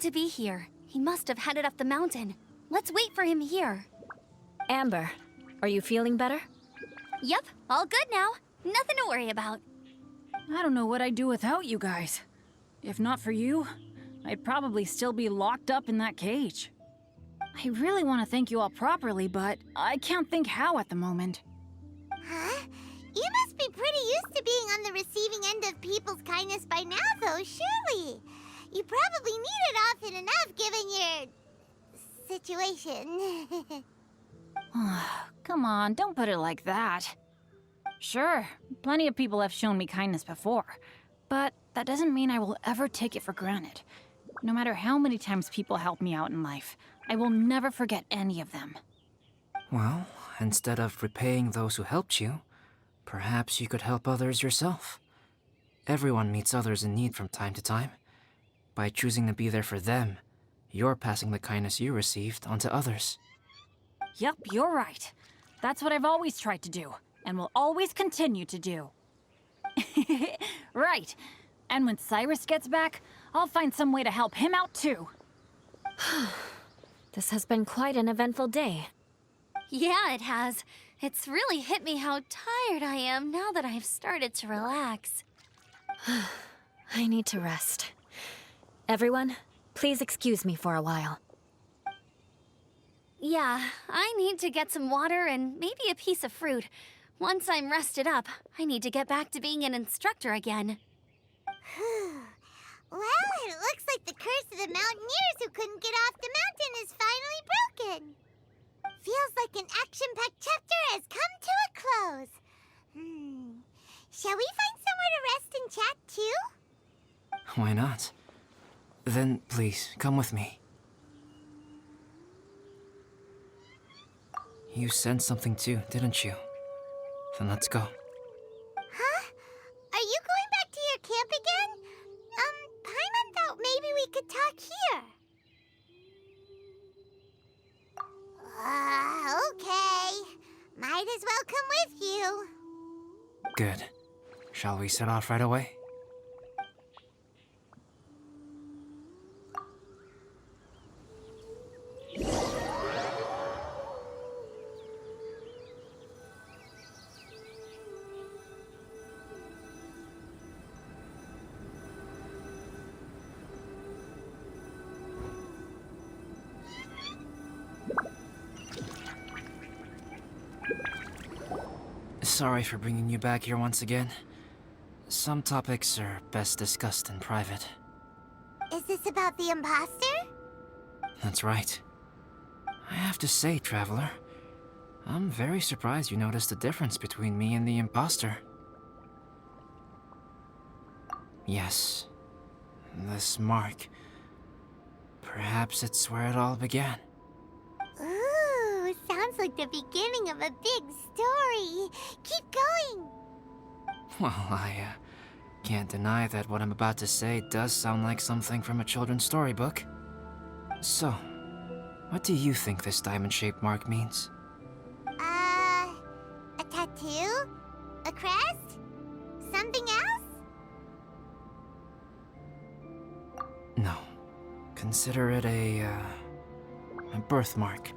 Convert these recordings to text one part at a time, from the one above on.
to be here. He must have headed up the mountain. Let's wait for him here. Amber, are you feeling better? Yep, all good now. Nothing to worry about. I don't know what I'd do without you guys. If not for you, I'd probably still be locked up in that cage. I really want to thank you all properly, but I can't think how at the moment. Huh? You must be pretty used to being on the receiving end of people's kindness by now, though, surely. You probably need it often enough, given your situation. Come on, don't put it like that. Sure, plenty of people have shown me kindness before, but that doesn't mean I will ever take it for granted. No matter how many times people help me out in life, I will never forget any of them. Well, instead of repaying those who helped you, perhaps you could help others yourself. Everyone meets others in need from time to time. By choosing to be there for them, you're passing the kindness you received onto others. Yep, you're right. That's what I've always tried to do, and will always continue to do. Right. And when Cyrus gets back, I'll find some way to help him out too. This has been quite an eventful day. Yeah, it has. It's really hit me how tired I am now that I've started to relax. I need to rest. Everyone, please excuse me for a while. Yeah, I need to get some water and maybe a piece of fruit. Once I'm rested up, I need to get back to being an instructor again. Well, it looks like the curse of the mountaineers who couldn't get off the mountain is finally broken. Feels like an action-packed chapter has come to a close. Shall we find somewhere to rest and chat too? Why not? Then, please, come with me. You sensed something too, didn't you? Then let's go. Huh? Are you going back to your camp again? Paimon thought maybe we could talk here. Okay. Might as well come with you. Good. Shall we set off right away? Sorry for bringing you back here once again. Some topics are best discussed in private. Is this about the imposter? That's right. I have to say, Traveler, I'm very surprised you noticed the difference between me and the imposter. Yes, this mark. Perhaps it's where it all began. Ooh, sounds like the beginning of a big story. Keep going. Well, I can't deny that what I'm about to say does sound like something from a children's storybook. So, what do you think this diamond-shaped mark means? A tattoo? A crest? Something else? No. Consider it a birthmark.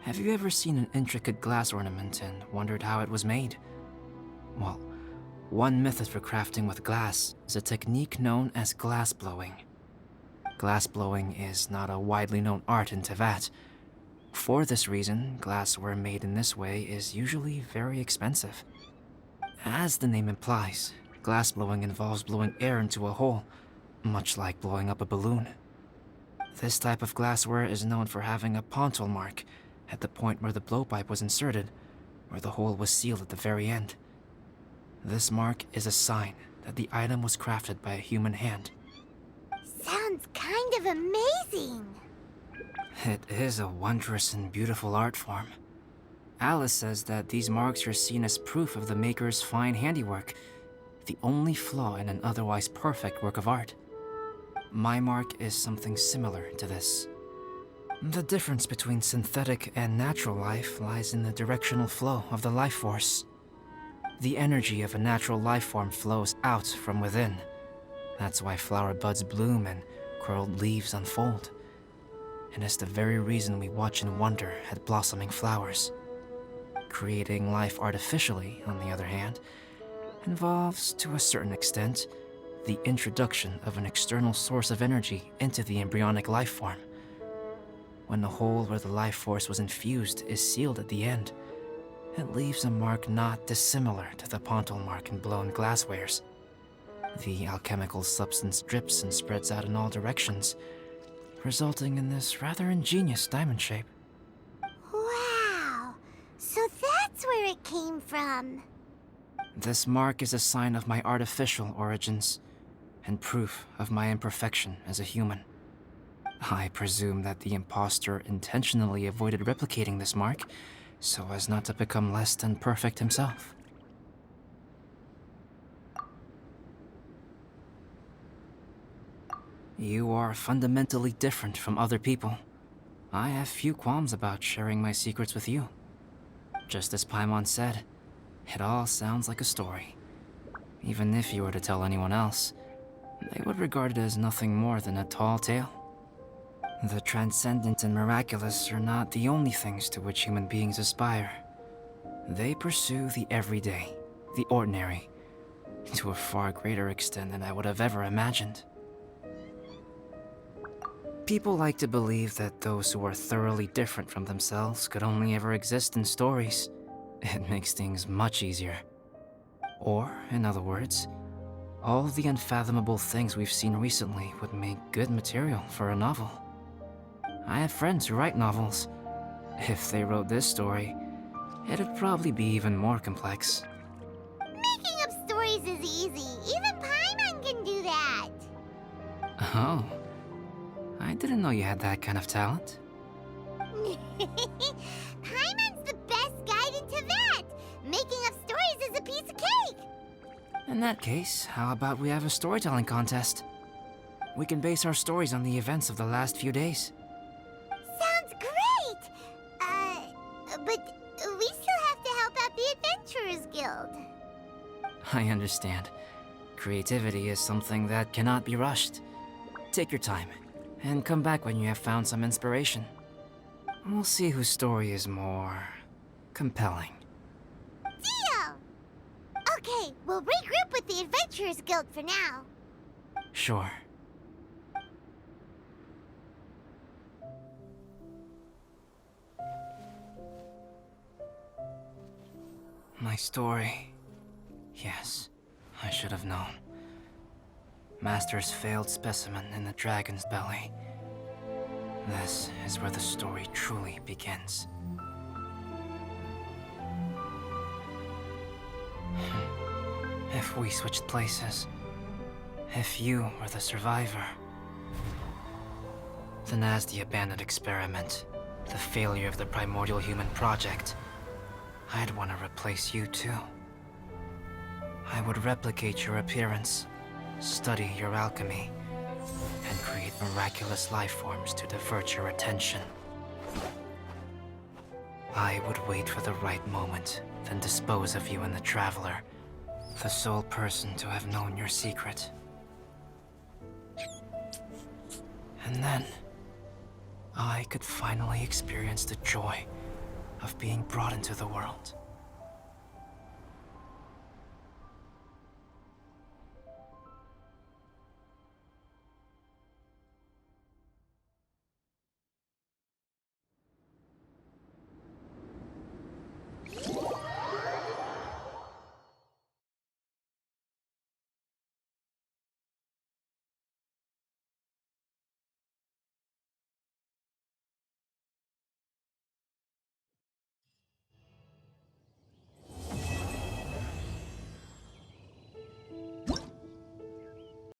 Have you ever seen an intricate glass ornament and wondered how it was made? Well, one method for crafting with glass is a technique known as glass blowing. Glass blowing is not a widely known art in Teyvat. For this reason, glassware made in this way is usually very expensive. As the name implies, glass blowing involves blowing air into a hole, much like blowing up a balloon. This type of glassware is known for having a pontil mark at the point where the blowpipe was inserted, where the hole was sealed at the very end. This mark is a sign that the item was crafted by a human hand. Sounds kind of amazing. It is a wondrous and beautiful art form. Alice says that these marks are seen as proof of the maker's fine handiwork, the only flaw in an otherwise perfect work of art. My mark is something similar to this. The difference between synthetic and natural life lies in the directional flow of the life force. The energy of a natural life form flows out from within. That's why flower buds bloom and curled leaves unfold. And it's the very reason we watch and wonder at blossoming flowers. Creating life artificially, on the other hand, involves, to a certain extent, the introduction of an external source of energy into the embryonic life form. When the hole where the life force was infused is sealed at the end, it leaves a mark not dissimilar to the pontal mark in blown glasswares. The alchemical substance drips and spreads out in all directions, resulting in this rather ingenious diamond shape. Wow! So that's where it came from. This mark is a sign of my artificial origins, and proof of my imperfection as a human. I presume that the impostor intentionally avoided replicating this mark, so as not to become less than perfect himself. You are fundamentally different from other people. I have few qualms about sharing my secrets with you. Just as Paimon said, it all sounds like a story. Even if you were to tell anyone else, they would regard it as nothing more than a tall tale. The transcendent and miraculous are not the only things to which human beings aspire. They pursue the everyday, the ordinary, to a far greater extent than I would have ever imagined. People like to believe that those who are thoroughly different from themselves could only ever exist in stories. It makes things much easier. Or, in other words, all the unfathomable things we've seen recently would make good material for a novel. I have friends who write novels. If they wrote this story, it'd probably be even more complex. Making up stories is easy. Even Paimon can do that. Oh. I didn't know you had that kind of talent. Paimon's the best guide into that. Making up stories is a piece of cake. In that case, how about we have a storytelling contest? We can base our stories on the events of the last few days. Sounds great! But we still have to help out the Adventurers Guild. I understand. Creativity is something that cannot be rushed. Take your time, and come back when you have found some inspiration. We'll see whose story is more compelling. Deal! Okay, we'll regroup with the Adventurers Guild for now. Sure. My story. Yes, I should have known. Master's failed specimen in the dragon's belly. This is where the story truly begins. If we switched places, if you were the survivor, then as the abandoned experiment, the failure of the primordial human project, I'd want to replace you too. I would replicate your appearance, study your alchemy, and create miraculous life forms to divert your attention. I would wait for the right moment, then dispose of you in the Traveler, the sole person to have known your secret. And then, I could finally experience the joy of being brought into the world.